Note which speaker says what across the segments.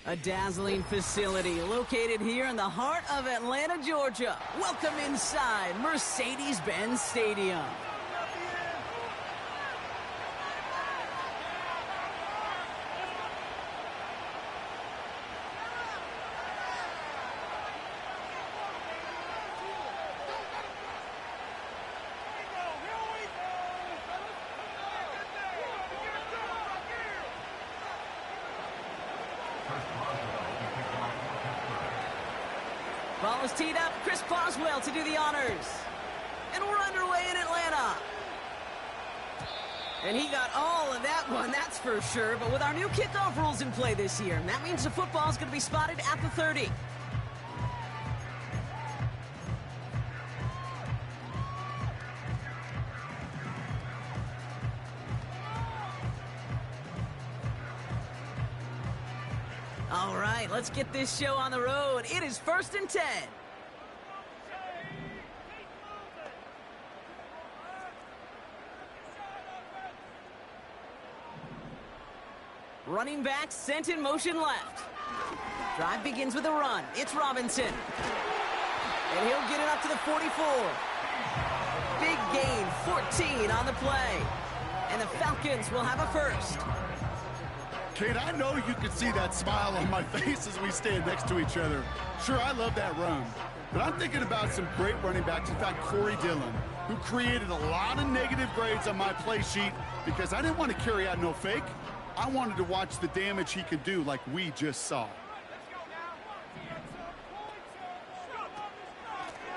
Speaker 1: A dazzling facility located here in the heart of Atlanta, Georgia. Welcome inside Mercedes-Benz Stadium. Ball is teed up. Chris Boswell to do the honors. And we're underway in Atlanta. And he got all of that one, that's for sure. But with our new kickoff rules in play this year, that means the football is going to be spotted at the 30. All right, let's get this show on the road. It is 1st and 10. Running back sent in motion left. Drive begins with a run. It's Robinson. And he'll get it up to the 44. Big gain, 14 on the play. And the Falcons will have a first.
Speaker 2: Kate, I know you can see that smile on my face as we stand next to each other. Sure, I love that run. But I'm thinking about some great running backs. In fact, Corey Dillon, who created a lot of negative grades on my play sheet because I didn't want to carry out no fake. I wanted to watch the damage he could do like we just saw.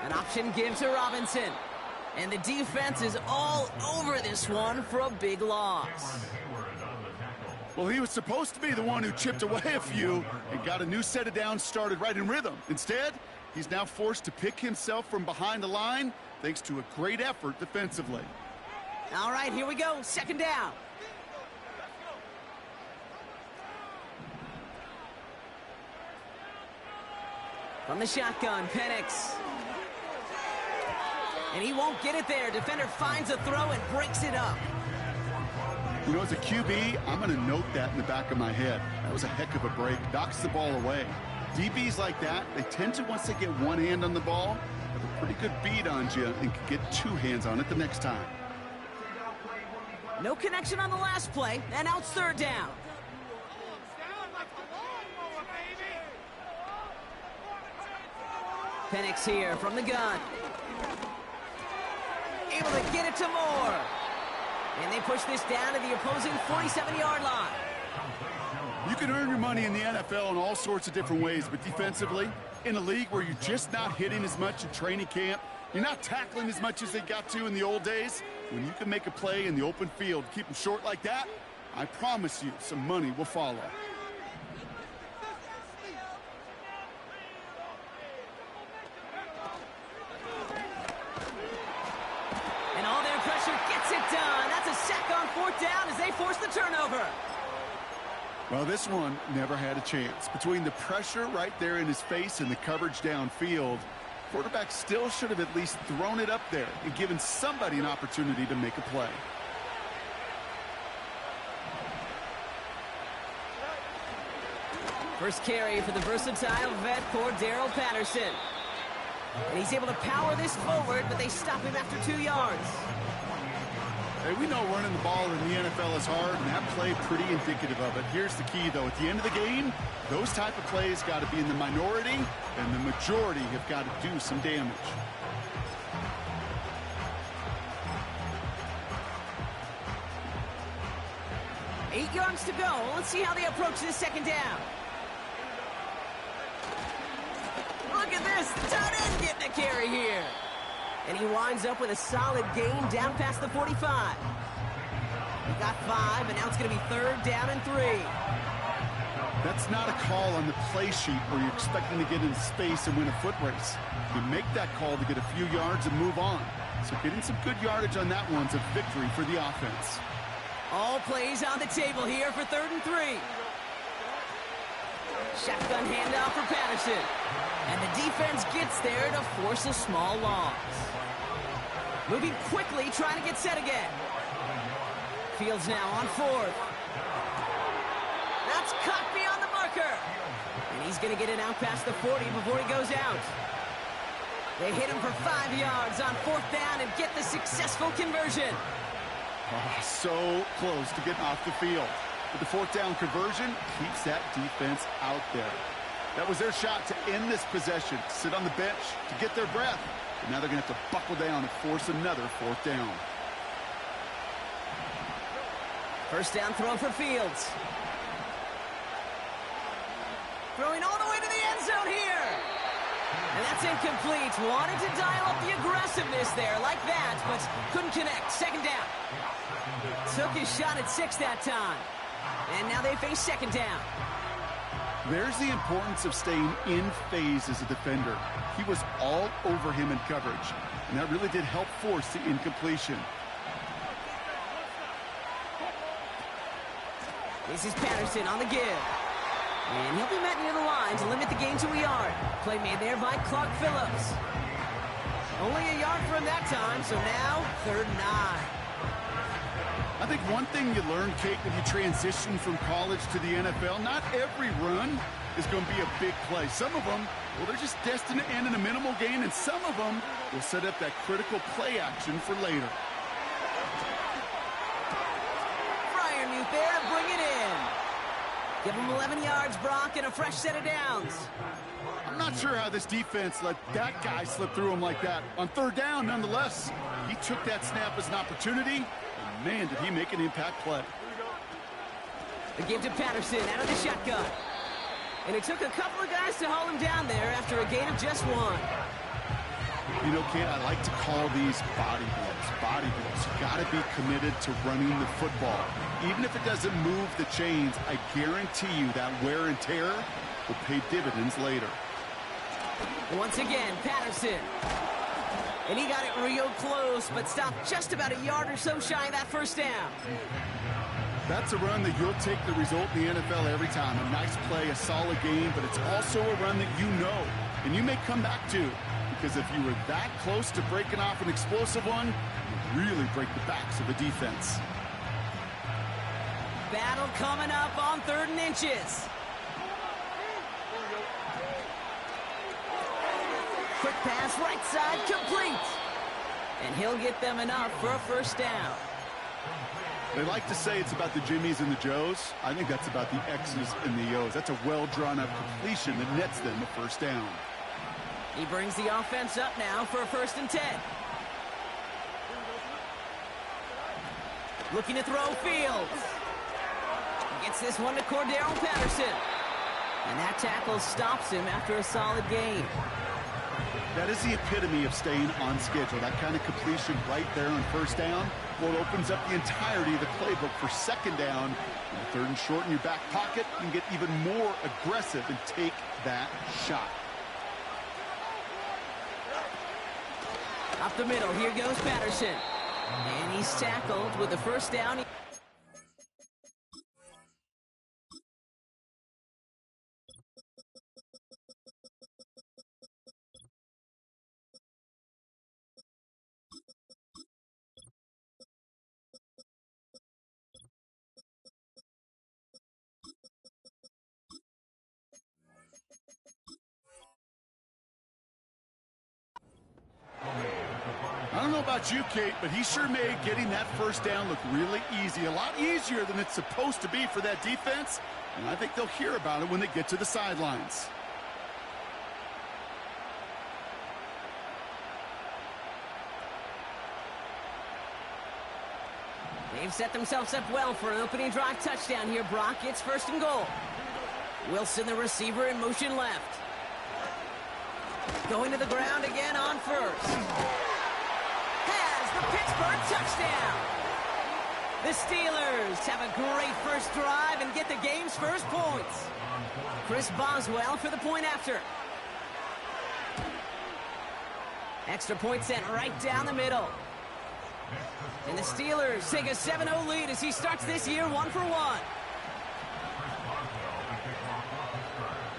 Speaker 1: An option gives to Robinson. And the defense is all over this one for a big loss.
Speaker 2: Well, he was supposed to be the one who chipped away a few and got a new set of downs started right in rhythm. Instead, he's now forced to pick himself from behind the line thanks to a great effort defensively.
Speaker 1: All right, here we go. 2nd down. From the shotgun, Penix. And he won't get it there. Defender finds a throw and breaks it up.
Speaker 2: You know, as a QB, I'm going to note that in the back of my head. That was a heck of a break. Knocks the ball away. DBs like that, they tend to, once they get one hand on the ball, have a pretty good beat on you and can get 2 hands on it the next time.
Speaker 1: No connection on the last play, and now it's 3rd down. Penix here from the gun. Able to get it to Moore. And they push this down to the opposing 47-yard line.
Speaker 2: You can earn your money in the NFL in all sorts of different ways, but defensively, in a league where you're just not hitting as much in training camp, you're not tackling as much as they got to in the old days, when you can make a play in the open field, keep them short like that, I promise you some money will follow.
Speaker 1: Down as they force the turnover.
Speaker 2: Well, this one never had a chance. Between the pressure right there in his face and the coverage downfield, quarterback still should have at least thrown it up there and given somebody an opportunity to make a play.
Speaker 1: First carry for the versatile vet Cordero Patterson. And he's able to power this forward, but they stop him after 2 yards.
Speaker 2: Hey, we know running the ball in the NFL is hard, and that play pretty indicative of it. Here's the key, though. At the end of the game, those type of plays got to be in the minority, and the majority have got to do some damage.
Speaker 1: Eight yards to go. Let's see how they approach this 2nd down. Look at this. Tight end getting a carry here. And he winds up with a solid gain down past the 45. He got 5, and now it's going to be 3rd down and 3.
Speaker 2: That's not a call on the play sheet where you're expecting to get into space and win a foot race. You make that call to get a few yards and move on. So getting some good yardage on that one's a victory for the offense.
Speaker 1: All plays on the table here for 3rd and 3. Shotgun handoff for Patterson. And the defense gets there to force a small loss. Moving quickly, trying to get set again. Fields now on 4th. That's caught beyond the marker. He's going to get it out past the 40 before he goes out. They hit him for 5 yards on 4th down and get the successful conversion.
Speaker 2: Oh, so close to getting off the field. But the 4th down conversion keeps that defense out there. That was their shot to end this possession, sit on the bench to get their breath. And now they're going to have to buckle down and force another 4th down.
Speaker 1: First down throw for Fields. Throwing all the way to the end zone here. And that's incomplete. Wanted to dial up the aggressiveness there like that, but couldn't connect. Second down. Took his shot at 6 that time. And now they face second down.
Speaker 2: There's the importance of staying in phase as a defender. He was all over him in coverage, and that really did help force the incompletion.
Speaker 1: This is Patterson on the give. And he'll be met near the line to limit the gain to a yard. Play made there by Clark Phillips. Only a yard from that time, so now 3rd and 9.
Speaker 2: I think one thing you learn, Kate, when you transition from college to the NFL, not every run is going to be a big play. Some of them, well, they're just destined to end in a minimal gain, and some of them will set up that critical play action for later.
Speaker 1: Fryermuth there to bring it in. Give him 11 yards, Brock, and a fresh set of downs.
Speaker 2: I'm not sure how this defense let that guy slip through him like that. On 3rd down, nonetheless, he took that snap as an opportunity. Man, did he make an impact play.
Speaker 1: The give to Patterson out of the shotgun. And it took a couple of guys to haul him down there after a gain of just 1.
Speaker 2: You know, Kate, I like to call these body blows. Body blows. You got to be committed to running the football. Even if it doesn't move the chains, I guarantee you that wear and tear will pay dividends later.
Speaker 1: Once again, Patterson. And he got it real close, but stopped just about a yard or so shy of that first down.
Speaker 2: That's a run that you'll take the result in the NFL every time. A nice play, a solid game, but it's also a run that you know, and you may come back to. Because if you were that close to breaking off an explosive one, you really break the backs of the defense.
Speaker 1: Battle coming up on 3rd and inches. Quick pass, right side, complete. And he'll get them enough for a first down.
Speaker 2: They like to say it's about the Jimmies and the Joes. I think that's about the X's and the O's. That's a well-drawn-up completion that nets them a first down.
Speaker 1: He brings the offense up now for a 1st and 10. Looking to throw Fields. Gets this one to Cordero Patterson. And that tackle stops him after a solid gain.
Speaker 2: That is the epitome of staying on schedule. That kind of completion right there on 1st down. Well, it opens up the entirety of the playbook for 2nd down. And 3rd and short in your back pocket, you can get even more aggressive and take that shot.
Speaker 1: Up the middle, here goes Patterson. And he's tackled with the first down.
Speaker 2: I don't know about you, Kate, but he sure made getting that first down look really easy. A lot easier than it's supposed to be for that defense. And I think they'll hear about it when they get to the sidelines.
Speaker 1: They've set themselves up well for an opening drive touchdown here, Brock. It's 1st and goal. Wilson, the receiver, in motion left. Going to the ground again on 1st. Has the Pittsburgh touchdown. The Steelers have a great first drive and get the game's first points. Chris Boswell for the point after. Extra point sent right down the middle. And the Steelers take a 7-0 lead as he starts this year 1-for-1.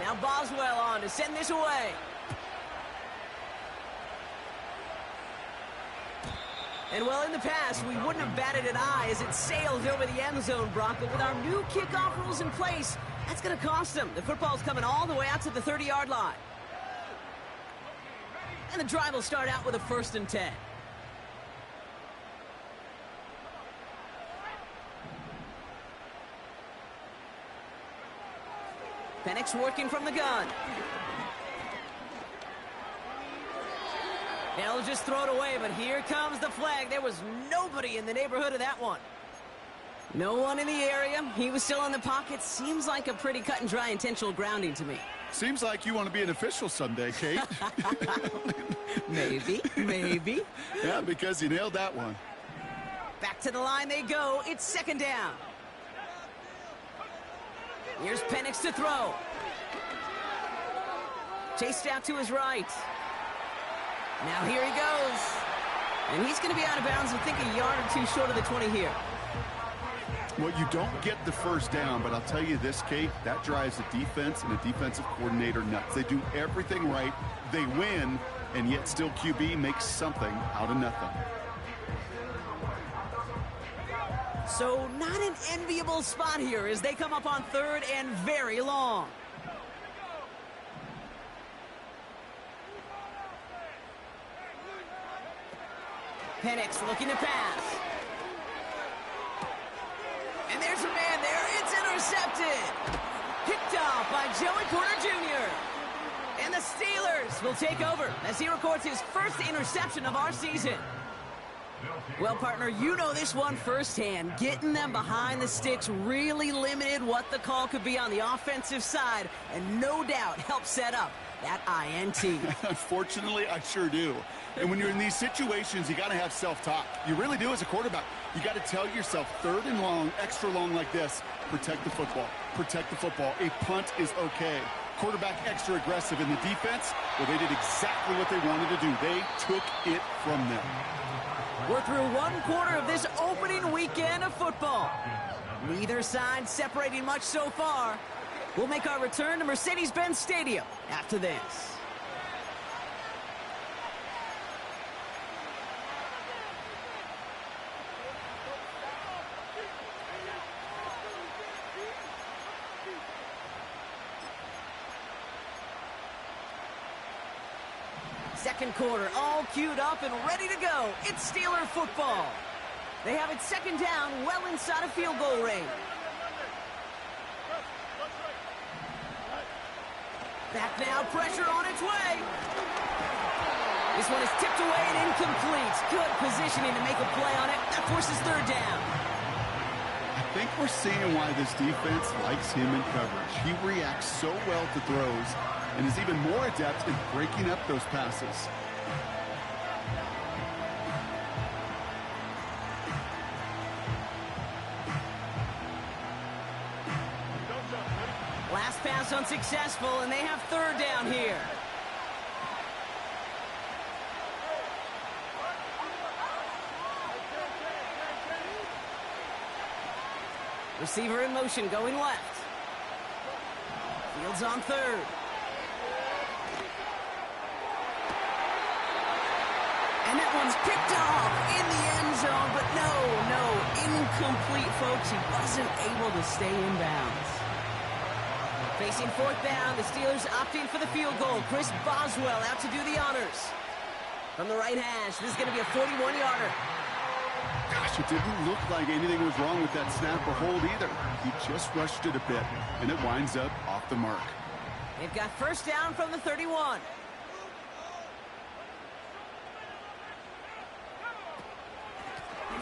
Speaker 1: Now Boswell on to send this away. And well, in the past, we wouldn't have batted an eye as it sailed over the end zone, Brock. But with our new kickoff rules in place, That's going to cost him. The football's coming all the way out to the 30-yard line. And the drive will start out with a 1st and 10. Penix working from the gun. They'll just throw it away, but here comes the flag. There was nobody in the neighborhood of that one. No one in the area. He was still in the pocket. Seems like a pretty cut and dry intentional grounding to me.
Speaker 2: Seems like you want to be an official someday, Kate.
Speaker 1: Maybe.
Speaker 2: Yeah, because you nailed that one.
Speaker 1: Back to the line they go. It's 2nd down. Here's Penix to throw. Chased out to his right. Now here he goes. And he's going to be out of bounds, I think, a yard or 2 short of the 20 here.
Speaker 2: Well, you don't get the 1st down, but I'll tell you this, Kate, that drives a defense and a defensive coordinator nuts. They do everything right. They win, and yet still QB makes something out of nothing.
Speaker 1: So not an enviable spot here as they come up on 3rd and very long. Penix looking to pass. And there's a man there. It's intercepted. Picked off by Joey Porter Jr. And the Steelers will take over as he records his 1st interception of our season. Well, partner, you know this one firsthand. Getting them behind the sticks really limited what the call could be on the offensive side, and no doubt helped set up that INT.
Speaker 2: Unfortunately, I sure do. And when you're in these situations, you got to have self-talk. You really do as a quarterback. You got to tell yourself 3rd and long, extra long like this, protect the football. Protect the football. A punt is okay. Quarterback extra aggressive in the defense. Well, they did exactly what they wanted to do. They took it from them.
Speaker 1: We're through 1 quarter of this opening weekend of football. Neither side separating much so far. We'll make our return to Mercedes-Benz Stadium after this. Second quarter, all queued up and ready to go. It's Steeler football. They have it 2nd down, well inside of field goal range. Back now, pressure on its way. This one is tipped away and incomplete. Good positioning to make a play on it. That forces 3rd down.
Speaker 2: I think we're seeing why this defense likes him in coverage. He reacts so well to throws and is even more adept in breaking up those passes.
Speaker 1: Last pass unsuccessful, and they have 3rd down here. Receiver in motion, going left. Fields on 3rd. And that one's picked off in the end zone, but no, incomplete, folks. He wasn't able to stay in bounds. Facing 4th down, the Steelers opting for the field goal. Chris Boswell out to do the honors. From the right hash, this is going to be a 41-yarder.
Speaker 2: Gosh, it didn't look like anything was wrong with that snap or hold either. He just rushed it a bit, and it winds up off the mark.
Speaker 1: They've got 1st down from the 31.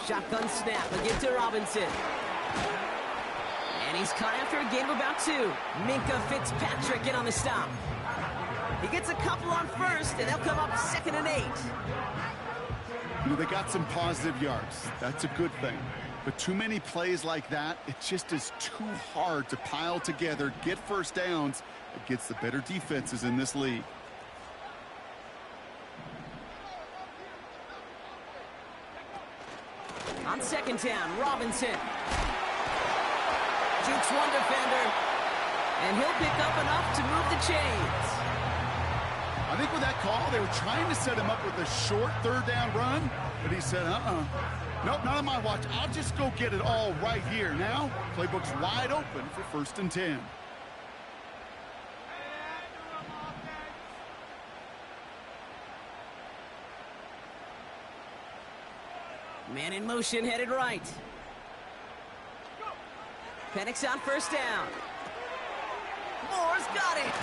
Speaker 1: Shotgun snap again to Robinson. And he's caught after a gain of about 2. Minka Fitzpatrick in on the stop. He gets a couple on 1st, and they'll come up 2nd and 8.
Speaker 2: You know, they got some positive yards. That's a good thing. But too many plays like that, it just is too hard to pile together, get 1st downs against the better defenses in this league.
Speaker 1: On 2nd down, Robinson. Jukes one defender, and he'll pick up enough to move the chains.
Speaker 2: I think with that call, they were trying to set him up with a short 3rd down run, but he said, nope, not on my watch. I'll just go get it all right here. Now, playbook's wide open for 1st and 10.
Speaker 1: Man in motion, headed right. Penix on first down. Moore's got it.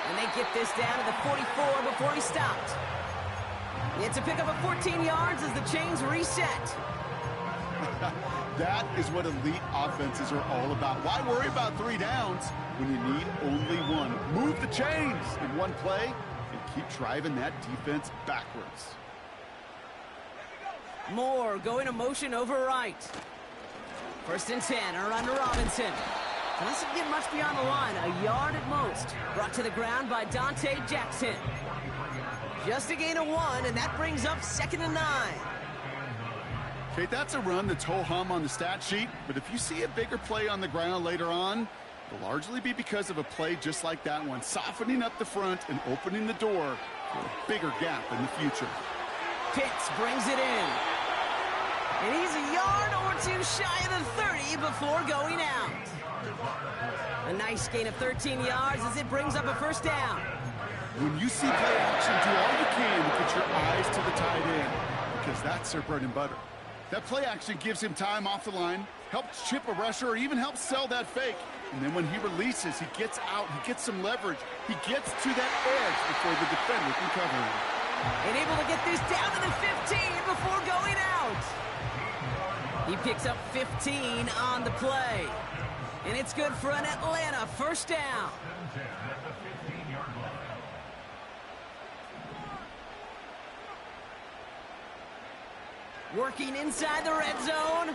Speaker 1: And they get this down to the 44 before he stopped. It's a pickup of 14 yards as the chains reset.
Speaker 2: That is what elite offenses are all about. Why worry about 3 downs when you need only one? Move the chains in one play and keep driving that defense backwards.
Speaker 1: Moore going to motion over right. First and 10, a run to Robinson. Doesn't get much beyond the line, a yard at most. Brought to the ground by Dante Jackson. Just a gain of 1, and that brings up 2nd and 9.
Speaker 2: Okay, that's a run that's ho-hum on the stat sheet, but if you see a bigger play on the ground later on, it'll largely be because of a play just like that one, softening up the front and opening the door for a bigger gap in the future.
Speaker 1: Pitts brings it in. And he's a yard or 2 shy of the 30 before going out. A nice gain of 13 yards as it brings up a first down.
Speaker 2: When you see play action, do all you can to get your eyes to the tight end, because that's their bread and butter. That play action gives him time off the line, helps chip a rusher, or even helps sell that fake. And then when he releases, he gets out, he gets some leverage. He gets to that edge before the defender can cover him.
Speaker 1: And able to get this down to the 15 before going out. He picks up 15 on the play. And it's good for an Atlanta first down. Working inside the red zone.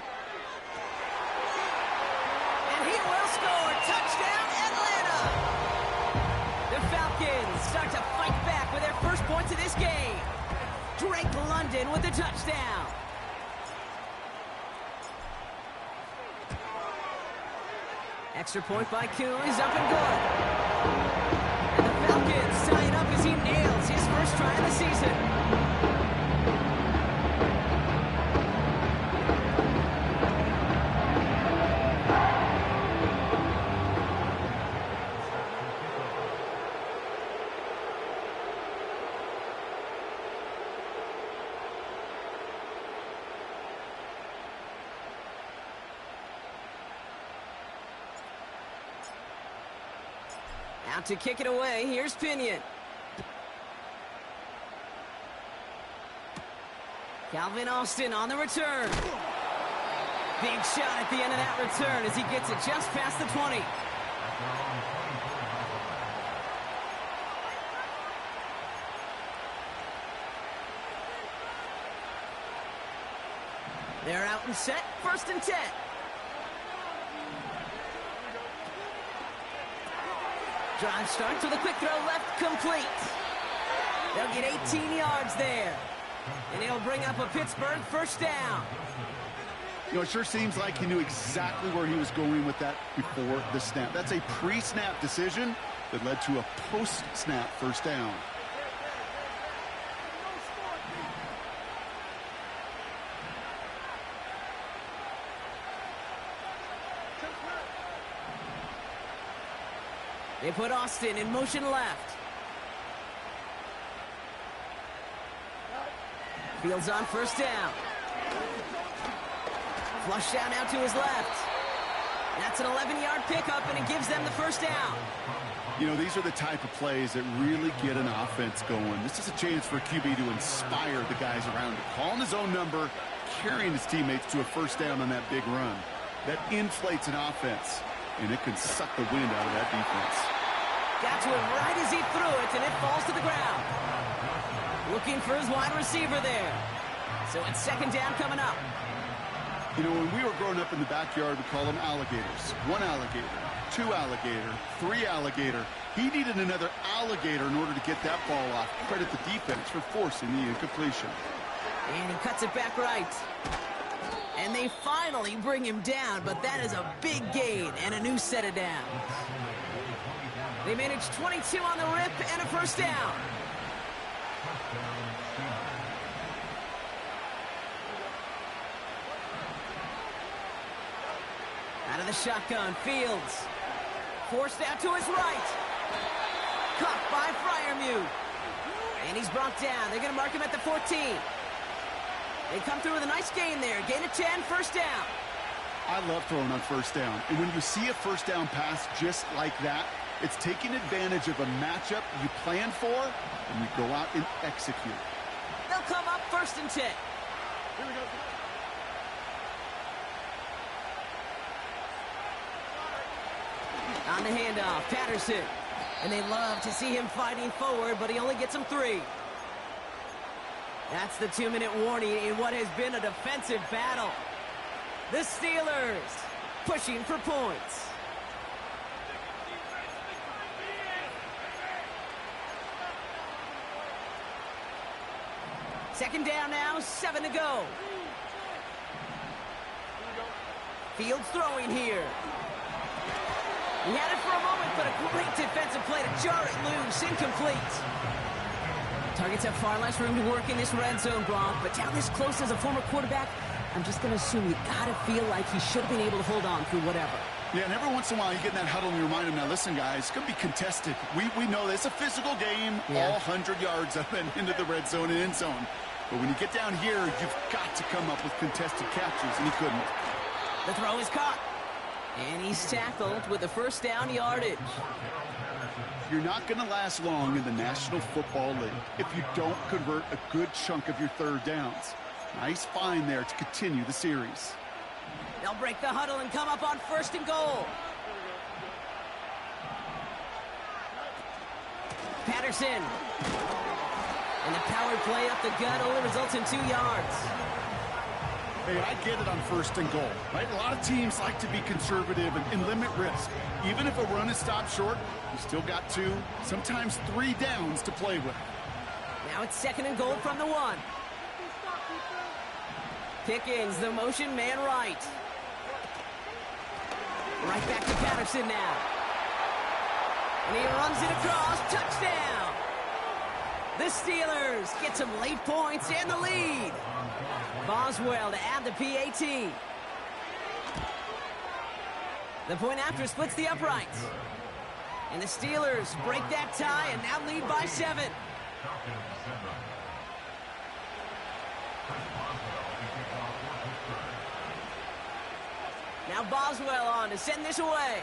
Speaker 1: And he will score. Touchdown, Atlanta! The Falcons start to fight back with their first points of this game. Drake London with the touchdown. Extra point by Koo is up and good. And the Falcons tie it up as he nails his first try of the season. Out to kick it away, here's Pinion. Calvin Austin on the return. Big shot at the end of that return as he gets it just past the 20. They're out and set, 1st and 10. Drive starts with a quick throw left, complete. They'll get 18 yards there. And he'll bring up a Pittsburgh first down.
Speaker 2: You know, it sure seems like he knew exactly where he was going with that before the snap. That's a pre-snap decision that led to a post-snap first down.
Speaker 1: They put Austin in motion left. Fields on first down. Flush down out to his left. That's an 11-yard pickup, and it gives them the first down.
Speaker 2: You know, these are the type of plays that really get an offense going. This is a chance for QB to inspire the guys around him. Calling his own number, carrying his teammates to a first down on that big run. That inflates an offense, and it can suck the wind out of that defense.
Speaker 1: Got to him right as he threw it, and it falls to the ground. Looking for his wide receiver there. So it's 2nd down coming up.
Speaker 2: You know, when we were growing up in the backyard, we call them alligators. 1 alligator, 2 alligator, 3 alligator. He needed another alligator in order to get that ball off. Credit the defense for forcing the incompletion.
Speaker 1: And he cuts it back right. And they finally bring him down, but that is a big gain and a new set of downs. They managed 22 on the rip and a first down. Out of the shotgun, Fields. Forced out to his right. Caught by Freiermuth. And he's brought down. They're going to mark him at the 14. They come through with a nice gain there. Gain of 10, first down.
Speaker 2: I love throwing on first down. And when you see a first down pass just like that, it's taking advantage of a matchup you plan for, and you go out and execute.
Speaker 1: They'll come up first and 10. Here we go. On the handoff, Patterson. And they love to see him fighting forward, but he only gets them 3. That's the 2-minute warning in what has been a defensive battle. The Steelers pushing for points. Second down now, 7 to go. Fields throwing here. He had it for a moment, but a great defensive play to jar it loose. Incomplete. Targets have far less room to work in this red zone, Brock, but down this close as a former quarterback, I'm just going to assume you got to feel like he should have been able to hold on through whatever. Yeah, and every once in a while you get in that huddle and you remind him, now listen, guys, it's going to be contested. We know this. It's a physical game, all 100 yards up and into the red zone and end zone. But when you get down here, you've got to come up with contested catches, and he couldn't. The throw is caught. And he's tackled with the first down yardage.
Speaker 2: You're not going to last long in the National Football League if you don't convert a good chunk of your third downs. Nice find there to continue the series.
Speaker 1: They'll break the huddle and come up on first and goal. Patterson. And the power play up the gut only results in 2 yards.
Speaker 2: Hey, I get it on first and goal, right? A lot of teams like to be conservative and limit risk. Even if a run is stopped short, you still got 2, sometimes 3 downs to play with.
Speaker 1: Now it's second and goal from the 1. Pickens, the motion man right. Right back to Patterson now. And he runs it across. Touchdown! The Steelers get some late points and the lead. Boswell to add the PAT. The point after splits the uprights. And the Steelers break that tie and now lead by 7. Now Boswell on to send this away.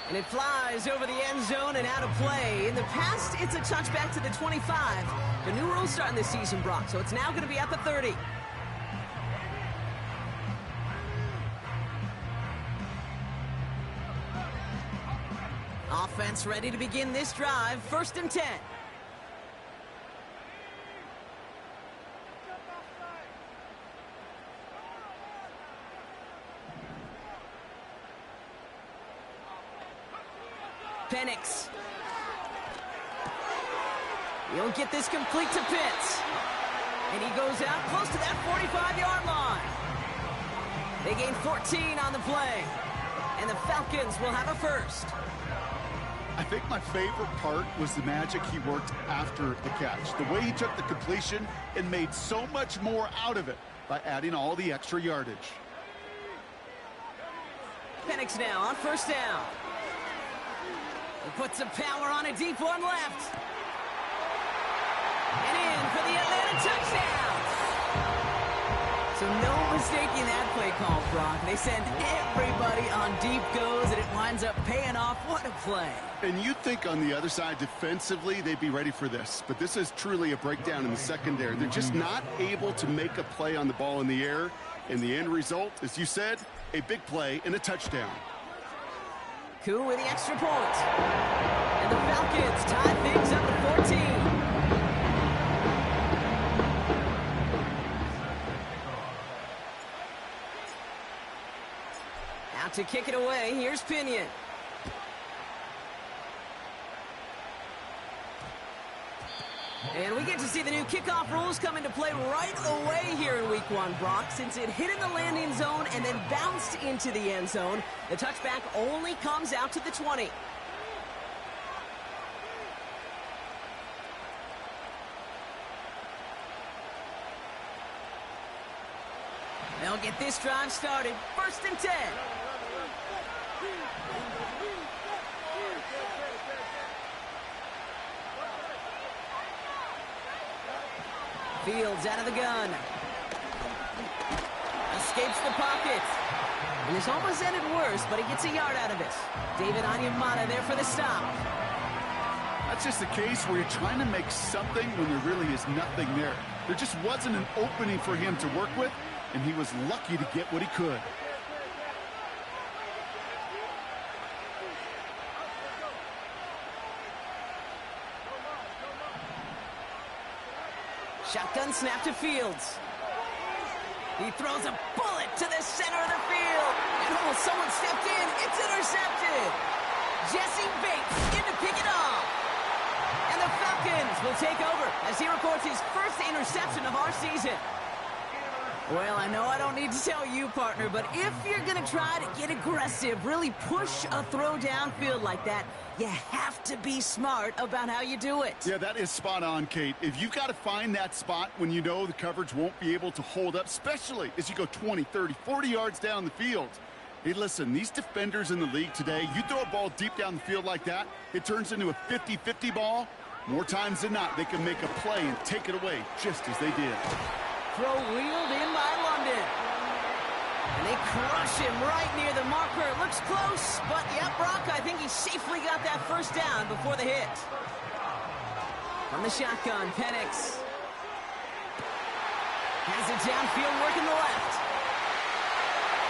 Speaker 1: And it flies over the end zone and out of play. In the past, it's a touchback to the 25. The new rules starting this season, Brock, so it's now going to be at the 30. Offense ready to begin this drive. First and 10. Penix. He'll get this complete to Pitts. And he goes out close to that 45-yard line. They gain 14 on the play. And the Falcons will have a first.
Speaker 2: I think my favorite part was the magic he worked after the catch. The way he took the completion and made so much more out of it by adding all the extra yardage.
Speaker 1: Penix now on first down. He puts some power on a deep one left. And in for the Atlanta touchdown. So no mistaking that play call, Brock. They send everybody on deep goes, and it winds up paying off. What a play.
Speaker 2: And you'd think on the other side, defensively, they'd be ready for this. But this is truly a breakdown in the secondary. They're just not able to make a play on the ball in the air. And the end result, as you said, a big play and a touchdown.
Speaker 1: Koo with the extra point. And the Falcons tie things up at 14. Out to kick it away, here's Pinion. And we get to see the new kickoff rules come into play right away here in Week 1, Brock. Since it hit in the landing zone and then bounced into the end zone, the touchback only comes out to the 20. They'll get this drive started. First and 10. Fields out of the gun. Escapes the pocket. And this almost ended worse, but he gets a yard out of it. David Onyemata there for the stop.
Speaker 2: That's just a case where you're trying to make something when there really is nothing there. There just wasn't an opening for him to work with, and he was lucky to get what he could.
Speaker 1: Shotgun snap to Fields. He throws a bullet to the center of the field. And oh, someone stepped in. It's intercepted. Jesse Bates in to pick it off. And the Falcons will take over as he records his first interception of our season. Well, I know I don't need to tell you, partner, but if you're going to try to get aggressive, really push a throw downfield like that, you have to be smart about how you do it.
Speaker 2: Yeah, that is spot on, Kate. If you've got to find that spot when you know the coverage won't be able to hold up, especially as you go 20, 30, 40 yards down the field. Hey, listen, these defenders in the league today, you throw a ball deep down the field like that, it turns into a 50-50 ball. More times than not, they can make a play and take it away just as they did.
Speaker 1: Throw wheeled in by London. And they crush him right near the marker. It looks close, but yep, Brock, I think he safely got that first down before the hit. From the shotgun, Penix has it downfield, working the left.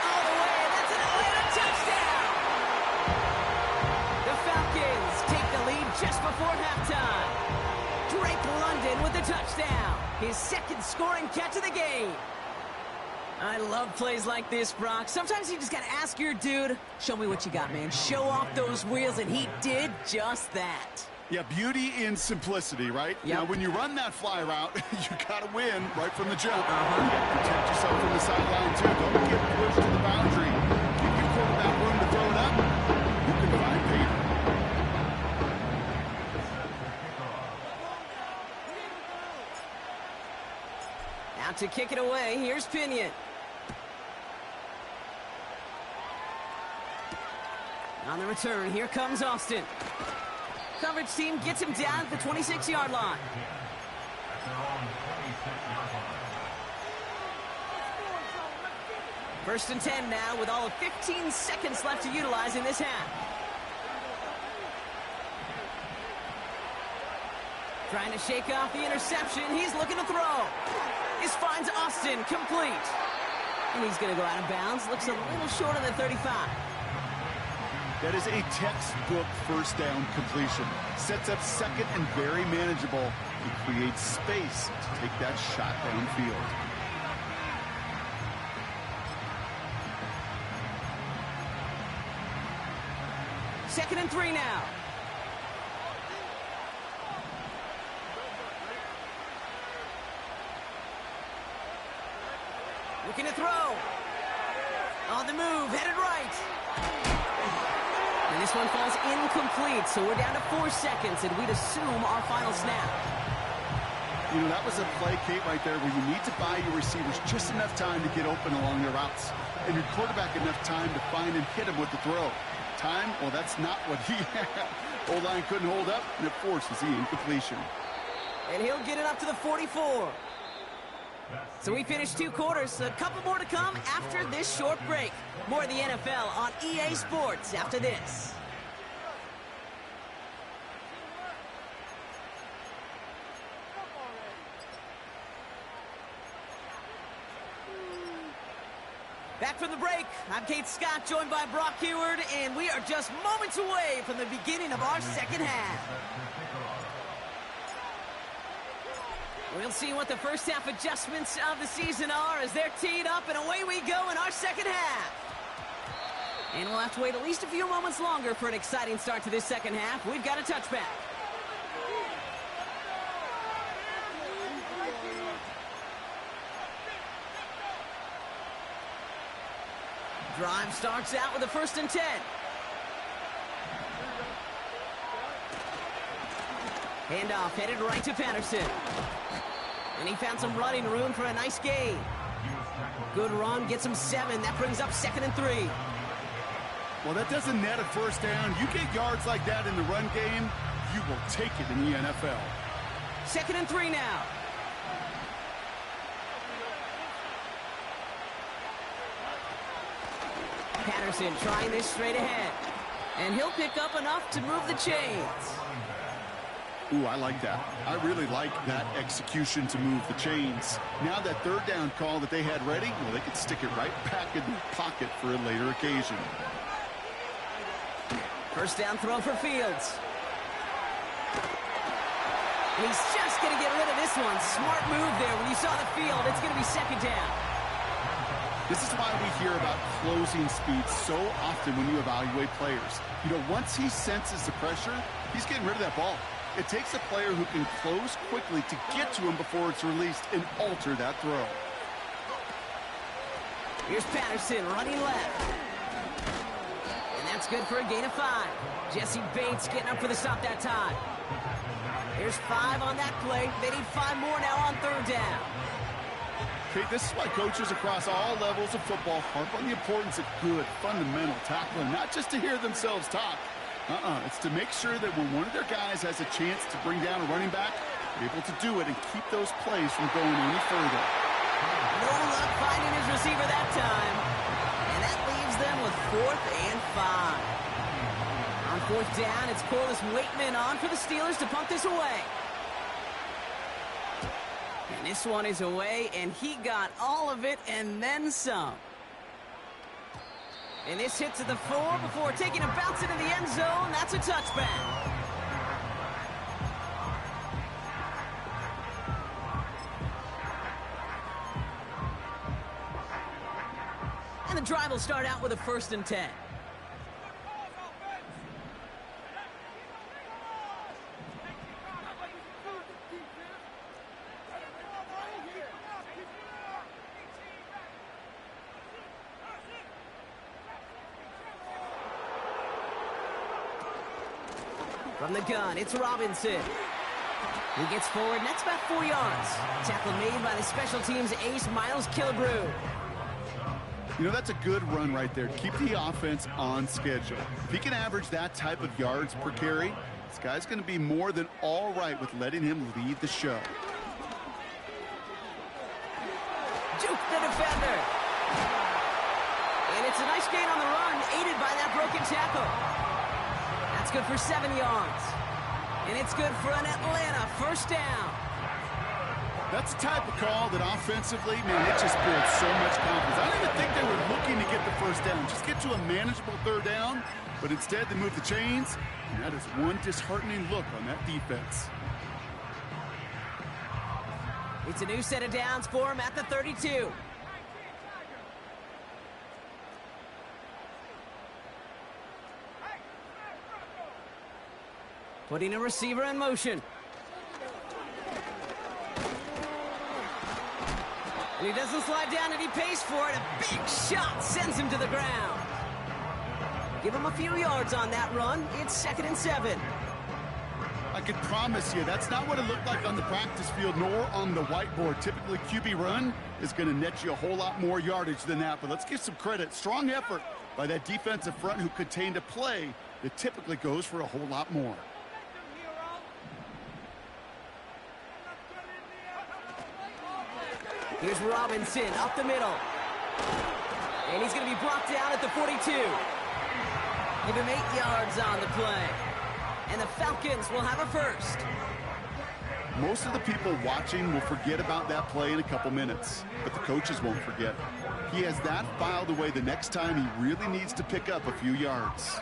Speaker 1: All the way, that's an Atlanta touchdown! The Falcons take the lead just before halftime. Drake London with the touchdown. His second scoring catch of the game. I love plays like this, Brock. Sometimes you just got to ask your dude, show me what you got, man. Show off those wheels, and he did just that.
Speaker 2: Yeah, beauty in simplicity, right?
Speaker 1: Yep.
Speaker 2: Now, when you run that fly route, you got to win right from the jump. You got to protect yourself from the sideline, too. Don't get pushed to the boundary. Give your quarterback room to throw it up. You can find Peter.
Speaker 1: Out to kick it away, here's Pinion. On the return, here comes Austin. Coverage team gets him down at the 26-yard line. First and 10 now with all of 15 seconds left to utilize in this half. Trying to shake off the interception. He's looking to throw. This finds Austin complete. And he's going to go out of bounds. Looks a little short of the 35.
Speaker 2: That is a textbook first down completion. Sets up second and very manageable. He creates space to take that shot downfield.
Speaker 1: Second and 3 now. Looking to throw. On the move, headed right. And this one falls incomplete, so we're down to 4 seconds, and we'd assume our final snap.
Speaker 2: You know, that was a play, Kate, right there, where you need to buy your receivers just enough time to get open along their routes, and your quarterback enough time to find and hit him with the throw. Time, well, that's not what he had. O-line couldn't hold up, and it forces the incompletion.
Speaker 1: And he'll get it up to the 44. So we finished 2 quarters. A couple more to come after this short break. More of the NFL on EA Sports after this. Back from the break, I'm Kate Scott, joined by Brock Heward, and we are just moments away from the beginning of our second half. We'll see what the first half adjustments of the season are as they're teed up, and away we go in our second half. And we'll have to wait at least a few moments longer for an exciting start to this second half. We've got a touchback. Drive starts out with a 1st and 10. Handoff headed right to Patterson. And he found some running room for a nice gain. Good run, gets him 7. That brings up 2nd and 3.
Speaker 2: Well, that doesn't net a first down. You get yards like that in the run game, you will take it in the NFL.
Speaker 1: 2nd and 3 now. Patterson trying this straight ahead. And he'll pick up enough to move the chains.
Speaker 2: Ooh, I like that. I really like that execution to move the chains. Now that third down call that they had ready, well, they could stick it right back in the pocket for a later occasion.
Speaker 1: First down throw for Fields. And he's just going to get rid of this one. Smart move there. When you saw the field, it's going to be second down.
Speaker 2: This is why we hear about closing speed so often when you evaluate players. You know, once he senses the pressure, he's getting rid of that ball. It takes a player who can close quickly to get to him before it's released and alter that throw.
Speaker 1: Here's Patterson running left. And that's good for a gain of 5. Jesse Bates getting up for the stop that time. Here's 5 on that play. They need 5 more now on third down.
Speaker 2: Okay, this is why coaches across all levels of football harp on the importance of good, fundamental tackling, not just to hear themselves talk. It's to make sure that when one of their guys has a chance to bring down a running back, they're able to do it and keep those plays from going any further.
Speaker 1: No luck finding his receiver that time. And that leaves them with 4th and 5. On 4th down, it's Corliss Waitman on for the Steelers to punt this away. And this one is away, and he got all of it and then some. And this hit to the 4 before taking a bounce into the end zone. That's a touchback. And the drive will start out with a 1st and 10. From the gun, it's Robinson. He gets forward, and that's about 4 yards. Tackle made by the special teams ace, Miles Killebrew.
Speaker 2: You know, that's a good run right there. Keep the offense on schedule. If he can average that type of yards per carry, this guy's going to be more than all right with letting him lead the show.
Speaker 1: Juke the defender. And it's a nice gain on the run, aided by that broken tackle. That's good for 7 yards. And it's good for an Atlanta 1st down.
Speaker 2: That's the type of call that offensively, man, it just builds so much confidence. I don't even think they were looking to get the 1st down. Just get to a manageable 3rd down. But instead, they move the chains. And that is one disheartening look on that defense.
Speaker 1: It's a new set of downs for him at the 32. Putting a receiver in motion. And he doesn't slide down, and he pays for it. A big shot sends him to the ground. Give him a few yards on that run. It's 2nd and 7.
Speaker 2: I can promise you that's not what it looked like on the practice field nor on the whiteboard. Typically, QB run is going to net you a whole lot more yardage than that. But let's give some credit. Strong effort by that defensive front who contained a play that typically goes for a whole lot more.
Speaker 1: Here's Robinson up the middle. And he's going to be brought down at the 42. Give him 8 yards on the play. And the Falcons will have a 1st.
Speaker 2: Most of the people watching will forget about that play in a couple minutes, but the coaches won't forget. He has that filed away the next time he really needs to pick up a few yards.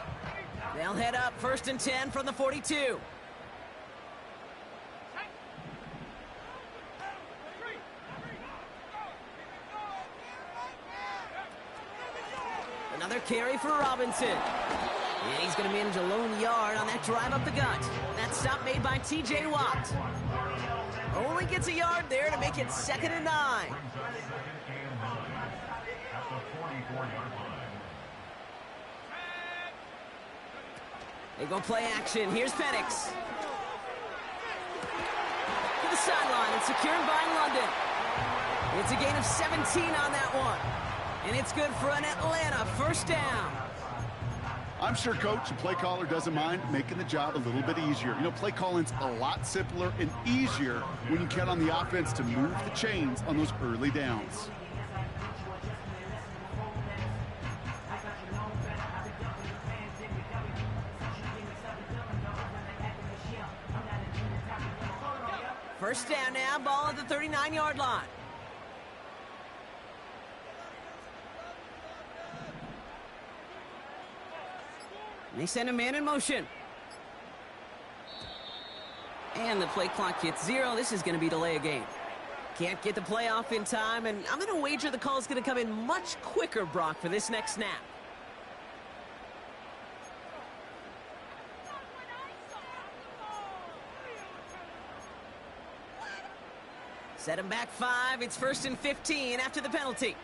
Speaker 1: They'll head up 1st and 10 from the 42. Another carry for Robinson. And he's going to manage a lone yard on that drive up the gut. That stop made by T.J. Watt. Only gets a yard there to make it 2nd and 9. They go play action. Here's Penix. To the sideline and secured by London. It's a gain of 17 on that one. And it's good for an Atlanta 1st down.
Speaker 2: I'm sure coach and play caller doesn't mind making the job a little bit easier. You know, play calling's a lot simpler and easier when you count on the offense to move the chains on those early downs.
Speaker 1: First down now, ball at the 39-yard line. They send a man in motion. And the play clock hits 0. This is going to be delay a game. Can't get the play off in time, and I'm going to wager the call is going to come in much quicker, Brock, for this next snap. Set him back 5. It's 1st and 15 after the penalty.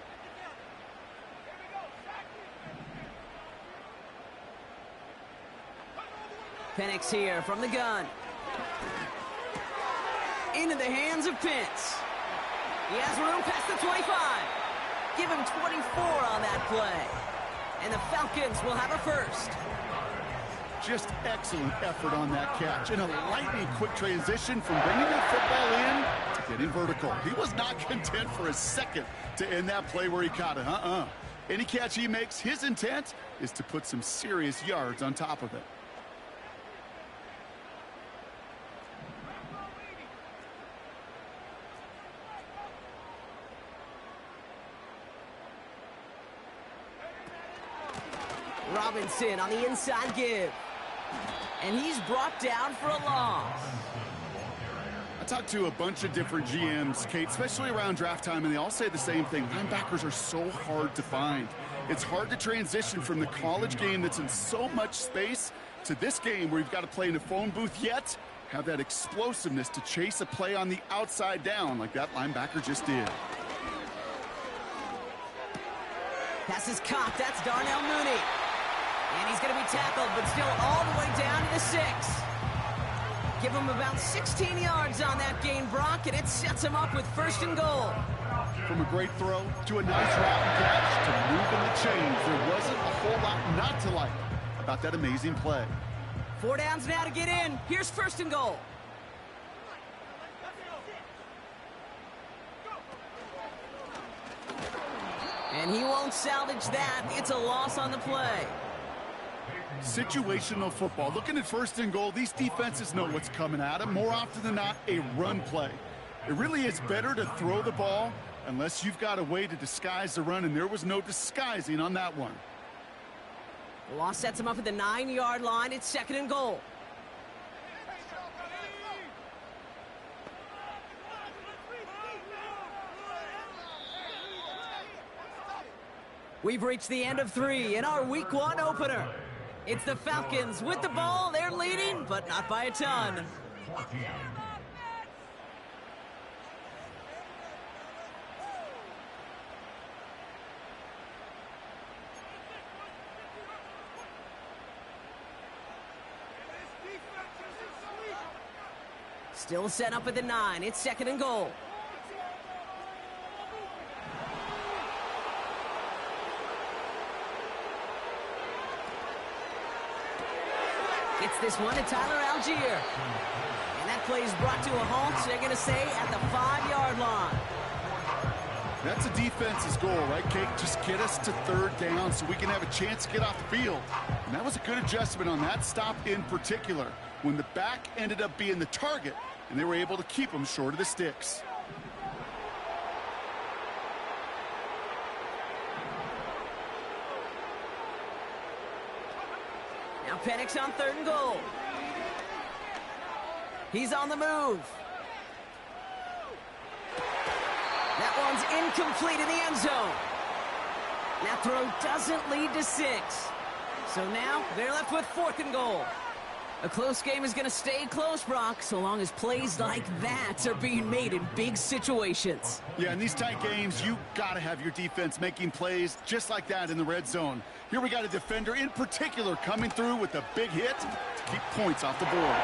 Speaker 1: Penix here from the gun. Into the hands of Pitts. He has room past the 25. Give him 24 on that play. And the Falcons will have a first.
Speaker 2: Just excellent effort on that catch. And a lightning quick transition from bringing the football in to getting vertical. He was not content for a second to end that play where he caught it. Any catch he makes, his intent is to put some serious yards on top of it.
Speaker 1: Robinson on the inside give. And he's brought down for a loss.
Speaker 2: I talked to a bunch of different GMs, Kate, especially around draft time, and they all say the same thing. Linebackers are so hard to find. It's hard to transition from the college game that's in so much space to this game where you've got to play in a phone booth, yet have that explosiveness to chase a play on the outside down like that linebacker just did.
Speaker 1: Pass is caught. That's Darnell Mooney. And he's going to be tackled, but still all the way down to the 6. Give him about 16 yards on that gain, Brock, and it sets him up with 1st and goal.
Speaker 2: From a great throw to a nice route and catch to moving the chains, there wasn't a whole lot not to like about that amazing play.
Speaker 1: 4 downs now to get in. Here's 1st and goal. And he won't salvage that. It's a loss on the play.
Speaker 2: Situational football. Looking at 1st and goal, these defenses know what's coming at them. More often than not, a run play. It really is better to throw the ball unless you've got a way to disguise the run, and there was no disguising on that one.
Speaker 1: The loss sets him up at the 9-yard line. It's 2nd and goal. We've reached the end of 3 in our Week 1 opener. It's the Falcons with the ball. They're leading, but not by a ton. Still set up at the 9. It's 2nd and goal. Gets this one to Tyler Algier. And that play is brought to a halt, so they're going to say at the 5-yard line.
Speaker 2: That's a defense's goal, right, Kate? Just get us to 3rd down so we can have a chance to get off the field. And that was a good adjustment on that stop in particular, when the back ended up being the target, and they were able to keep them short of the sticks. Now Penix on 3rd and goal. He's on the move. That one's incomplete in the end zone. That throw doesn't lead to 6. So now they're left with 4th and goal. A close game is going to stay close, Brock, so long as plays like that are being made in big situations. Yeah, in these tight games, you got to have your defense making plays just like that in the red zone. Here we got a defender in particular coming through with a big hit to keep points off the board.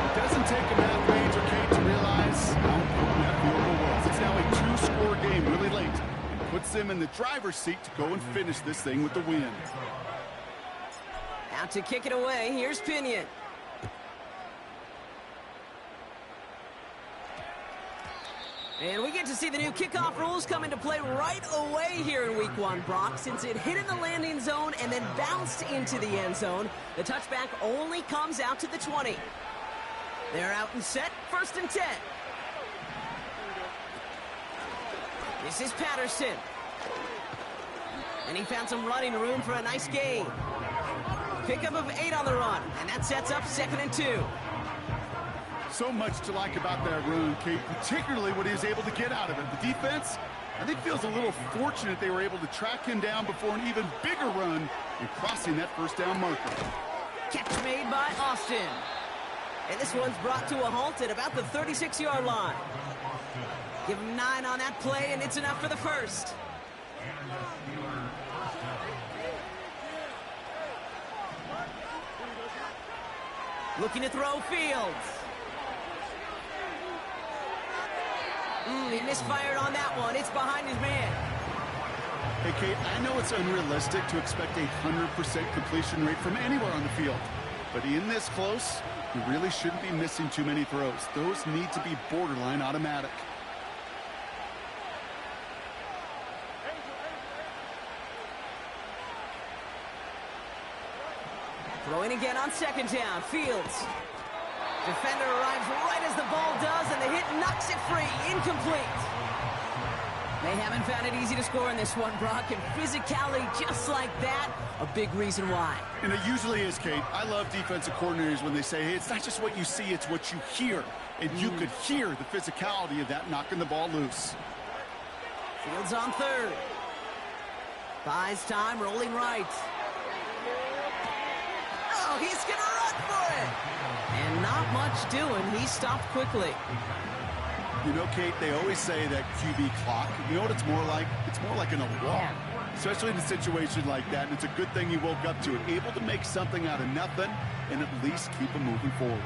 Speaker 2: It doesn't take a math major, Kate, to realize how important that field goal was. It's now a 2-score game really late. It puts them in the driver's seat to go and finish this thing with the win.
Speaker 1: Out to kick it away, here's Pinion. And we get to see the new kickoff rules come into play right away here in Week 1, Brock. Since it hit in the landing zone and then bounced into the end zone, the touchback only comes out to the 20. They're out and set, 1st and 10. This is Patterson. And he found some running room for a nice gain. Pickup of 8 on the run, and that sets up 2nd and 2.
Speaker 2: So much to like about that run, Kate, particularly what he was able to get out of it. The defense, I think, feels a little fortunate they were able to track him down before an even bigger run and crossing that 1st down marker.
Speaker 1: Catch made by Austin. And this one's brought to a halt at about the 36-yard line. Give him 9 on that play, and it's enough for the 1st. Looking to throw Fields. He misfired on that one. It's behind his man.
Speaker 2: Hey, Kate, I know it's unrealistic to expect a 100% completion rate from anywhere on the field. But in this close, you really shouldn't be missing too many throws. Those need to be borderline automatic.
Speaker 1: Throwing again on 2nd down. Fields. Defender arrives right as the ball does, and the hit knocks it free. Incomplete. They haven't found it easy to score in this one, Brock, and physicality just like that, a big reason why.
Speaker 2: And it usually is, Kate. I love defensive coordinators when they say, hey, it's not just what you see, it's what you hear. And you could hear the physicality of that knocking the ball loose.
Speaker 1: Fields on 3rd. Buys time, rolling right. Oh, he's going to run for it. And not much doing. He stopped quickly.
Speaker 2: You know, Kate, they always say that QB clock, you know what it's more like? It's more like an alarm, especially in a situation like that. And it's a good thing he woke up to it, able to make something out of nothing and at least keep him moving forward.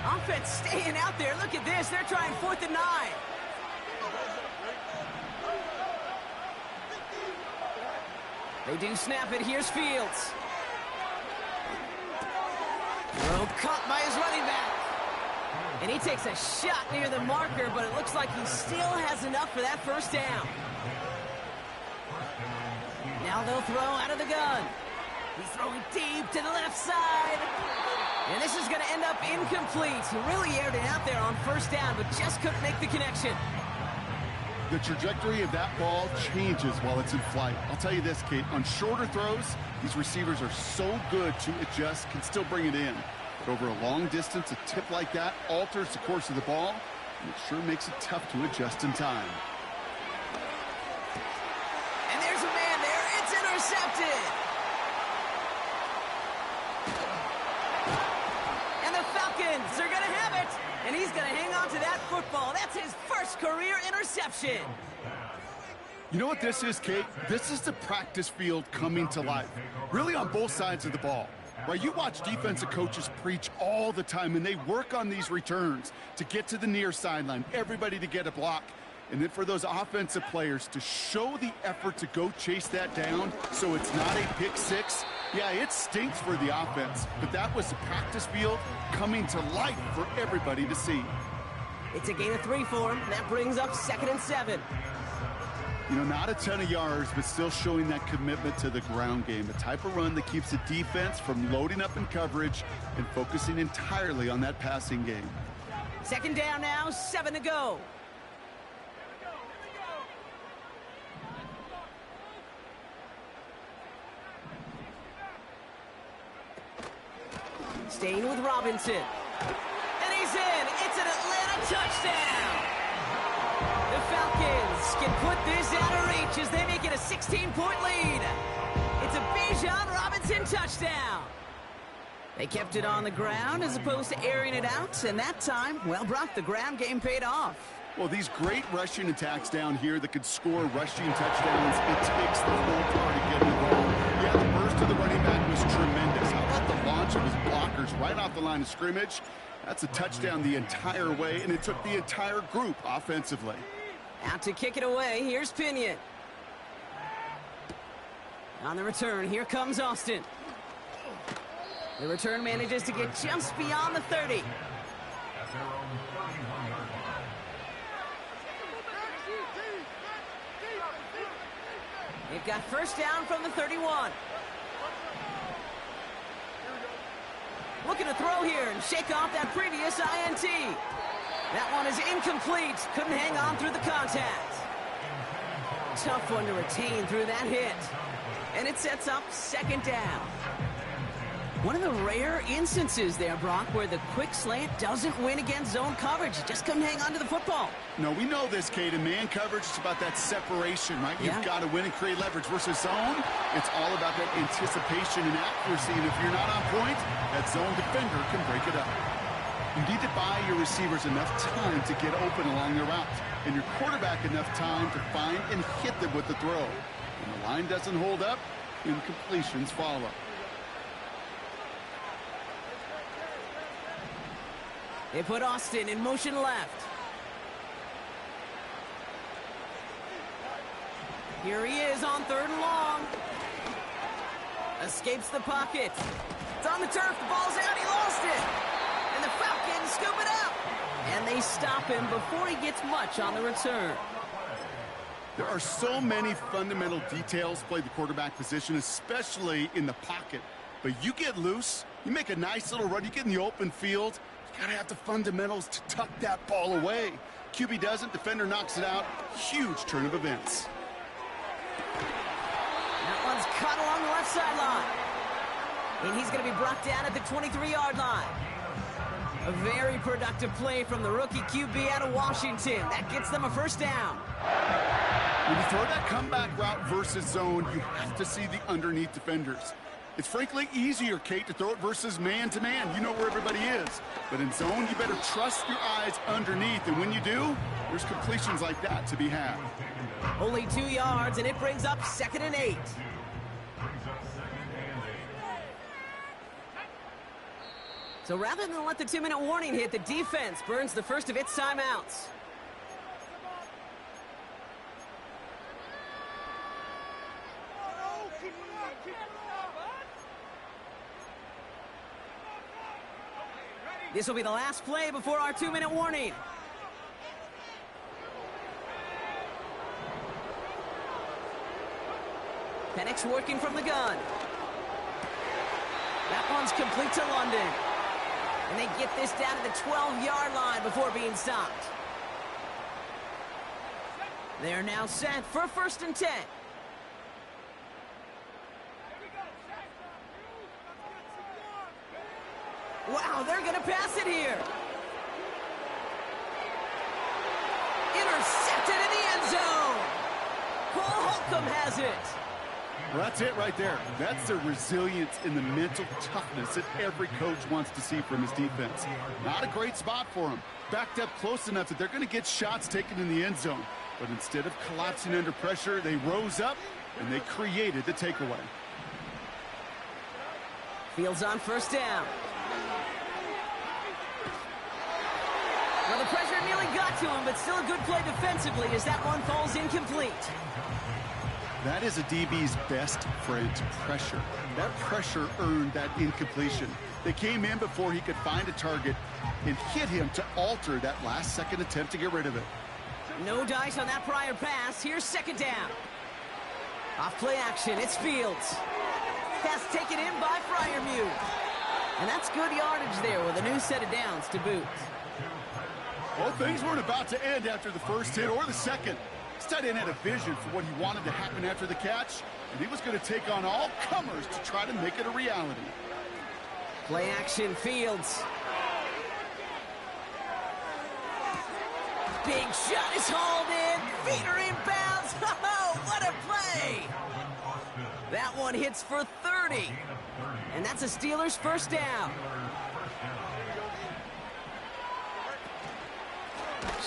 Speaker 1: Offense staying out there. Look at this. They're trying 4th and 9. They do snap it. Here's Fields. Throw caught by his running back. And he takes a shot near the marker, but it looks like he still has enough for that 1st down. Now they'll throw out of the gun. He's throwing deep to the left side. And this is going to end up incomplete. He really aired it out there on 1st down, but just couldn't make the connection.
Speaker 2: The trajectory of that ball changes while it's in flight. I'll tell you this, Kate, on shorter throws, these receivers are so good to adjust, can still bring it in. But over a long distance, a tip like that alters the course of the ball, and it sure makes it tough to adjust in time.
Speaker 1: And there's a man there. It's intercepted. And the Falcons are going to have it. And he's going to hang on to that football. That's his 1st career interception.
Speaker 2: You know what this is, Kate? This is the practice field coming to life, really on both sides of the ball. Right, you watch defensive coaches preach all the time, and they work on these returns to get to the near sideline, everybody to get a block. And then for those offensive players to show the effort to go chase that down so it's not a pick 6, yeah, it stinks for the offense. But that was the practice field coming to life for everybody to see.
Speaker 1: It's a gain of 3 for him. That brings up 2nd and 7.
Speaker 2: You know, not a ton of yards, but still showing that commitment to the ground game. A type of run that keeps the defense from loading up in coverage and focusing entirely on that passing game.
Speaker 1: 2nd down now, 7 to go. Staying with Robinson. And he's in. It's an Atlanta touchdown. The Falcons can put this out of reach as they make it a 16-point lead. It's a Bijan Robinson touchdown. They kept it on the ground as opposed to airing it out, and that time, well, Brock, the ground game paid off.
Speaker 2: Well, these great rushing attacks down here that could score rushing touchdowns, it takes the whole party to get the ball. Yeah, the burst of the running back was tremendous. How about the launch of his blockers right off the line of scrimmage? That's a touchdown the entire way, and it took the entire group offensively.
Speaker 1: Out to kick it away, here's Pinion. On the return, here comes Austin. The return manages to get just beyond the 30. They've got 1st down from the 31. Looking to throw here and shake off that previous INT. That one is incomplete. Couldn't hang on through the contact. Tough one to retain through that hit. And it sets up second down. One of the rare instances there, Brock, where the quick slant doesn't win against zone coverage. You just couldn't hang on to the football.
Speaker 2: No, we know this, Kate. In man coverage, it's about that separation, right?
Speaker 1: Yeah.
Speaker 2: You've got to win and create leverage versus zone. It's all about that anticipation and accuracy. And if you're not on point, that zone defender can break it up. You need to buy your receivers enough time to get open along their route, and your quarterback enough time to find and hit them with the throw. When the line doesn't hold up, incompletions follow.
Speaker 1: They put Austin in motion left. Here he is on 3rd and long. Escapes the pocket. It's on the turf. The ball's out. He lost it. And the Falcons scoop it up. And they stop him before he gets much on the return.
Speaker 2: There are so many fundamental details play the quarterback position, especially in the pocket. But you get loose, you make a nice little run, you get in the open field, you gotta have the fundamentals to tuck that ball away. QB doesn't, defender knocks it out. Huge turn of events.
Speaker 1: That one's caught along the left sideline. And he's gonna be brought down at the 23-yard line. A very productive play from the rookie QB out of Washington. That gets them a first down.
Speaker 2: When you throw that comeback route versus zone, you have to see the underneath defenders. It's frankly easier, Kate, to throw it versus man-to-man. You know where everybody is. But in zone, you better trust your eyes underneath. And when you do, there's completions like that to be had.
Speaker 1: Only 2 yards, and it brings up 2nd and 8. So rather than let the 2-minute warning hit, the defense burns the first of its timeouts. This will be the last play before our 2-minute warning. Penix working from the gun. That one's complete to London. And they get this down to the 12-yard line before being stopped. They're now set for 1st and 10. Wow, they're going to pass it here. Intercepted in the end zone. Cole Holcomb has it.
Speaker 2: Well, that's it right there. That's the resilience and the mental toughness that every coach wants to see from his defense. Not a great spot for him. Backed up close enough that they're going to get shots taken in the end zone. But instead of collapsing under pressure, they rose up and they created the takeaway.
Speaker 1: Fields on 1st down. Well, the pressure nearly got to him, but still a good play defensively as that one falls incomplete.
Speaker 2: That is a DB's best friend, pressure. That pressure earned that incompletion. They came in before he could find a target and hit him to alter that last-second attempt to get rid of it.
Speaker 1: No dice on that prior pass. Here's 2nd down. Off play action, it's Fields. Pass taken in by Freiermuth. And that's good yardage there with a new set of downs to boot.
Speaker 2: Well, things weren't about to end after the first hit or the second. This tight end had a vision for what he wanted to happen after the catch, and he was going to take on all comers to try to make it a reality.
Speaker 1: Play action, Fields. Big shot is hauled in. Feet are inbounds. Oh, what a play! That one hits for 30. And that's a Steelers first down.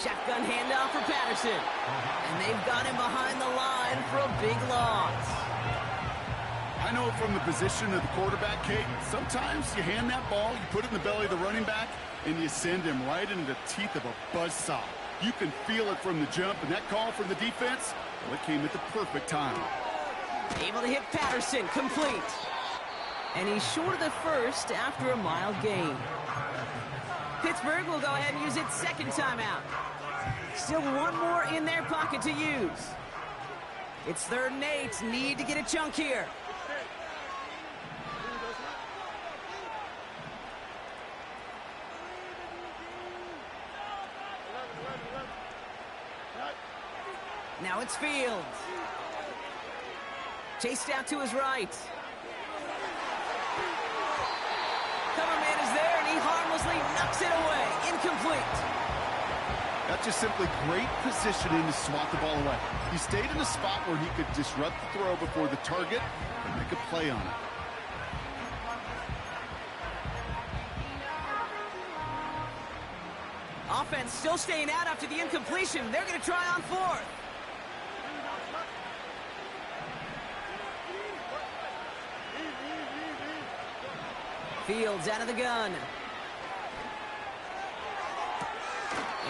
Speaker 1: Shotgun handoff for Patterson. And they've got him behind the line for a big loss.
Speaker 2: I know from the position of the quarterback, Kate, sometimes you hand that ball, you put it in the belly of the running back, and you send him right into the teeth of a buzzsaw. You can feel it from the jump, and that call from the defense, well, it came at the perfect time.
Speaker 1: Able to hit Patterson, complete. And he's short of the first after a mild gain. Pittsburgh will go ahead and use its 2nd timeout. Still one more in their pocket to use. It's 3rd and 8. Need to get a chunk here. Now it's Fields. Chased out to his right. Cover man is there, and he harmlessly knocks it away. Incomplete.
Speaker 2: That's just simply great positioning to swat the ball away. He stayed in a spot where he could disrupt the throw before the target and make a play on it.
Speaker 1: Offense still staying out after the incompletion. They're going to try on fourth. Fields out of the gun.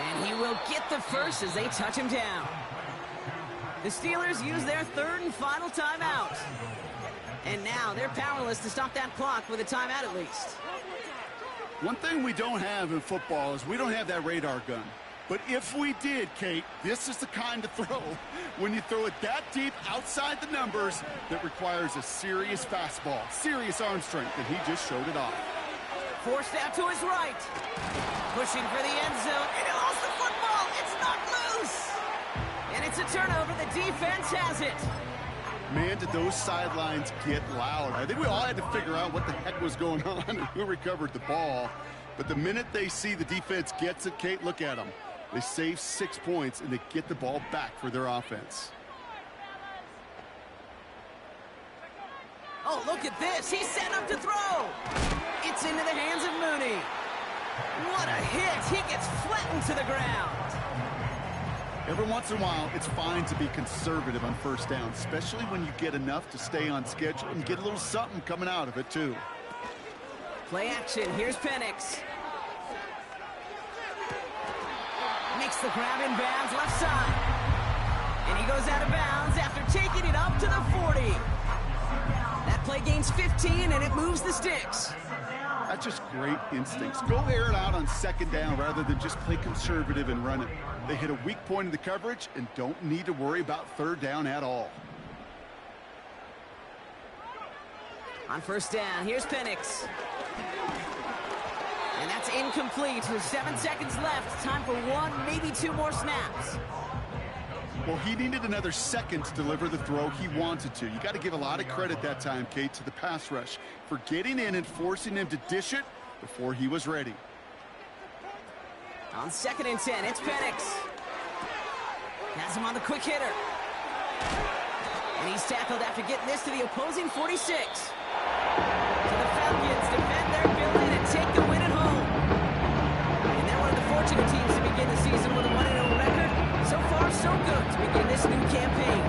Speaker 1: And he will get the first as they touch him down. The Steelers use their third and final timeout. And now they're powerless to stop that clock with a timeout at least.
Speaker 2: One thing we don't have in football is we don't have that radar gun. But if we did, Kate, this is the kind of throw, when you throw it that deep outside the numbers, that requires a serious fastball, serious arm strength, and he just showed it off.
Speaker 1: Forced out to his right. Pushing for the end zone, and he lost the football. It's knocked loose. And it's a turnover. The defense has it.
Speaker 2: Man, did those sidelines get loud. I think we all had to figure out what the heck was going on and who recovered the ball. But the minute they see the defense gets it, Kate, look at them. They save 6 points, and they get the ball back for their offense.
Speaker 1: Oh, look at this. He's set up to throw. It's into the hands of Mooney. What a hit. He gets flattened to the ground.
Speaker 2: Every once in a while, it's fine to be conservative on first down, especially when you get enough to stay on schedule and get a little something coming out of it, too.
Speaker 1: Play action. Here's Penix. Makes the grab in bounds left side. And he goes out of bounds after taking it up to the 40. That play gains 15, and it moves the sticks.
Speaker 2: That's just great instincts. Go air it out on second down rather than just play conservative and run it. They hit a weak point in the coverage and don't need to worry about third down at all.
Speaker 1: On first down, here's Penix. And that's incomplete with 7 seconds left. Time for 1, maybe 2 more snaps.
Speaker 2: Well, he needed another second to deliver the throw he wanted to. You got to give a lot of credit that time, Kate, to the pass rush for getting in and forcing him to dish it before he was ready.
Speaker 1: On 2nd and 10, it's Penix. Has him on the quick hitter. And he's tackled after getting this to the opposing 46. So the Falcons defend their building and take the win at home. And they're one of the fortunate teams to begin the season with a 1-0 record. So far, so good to begin this new campaign.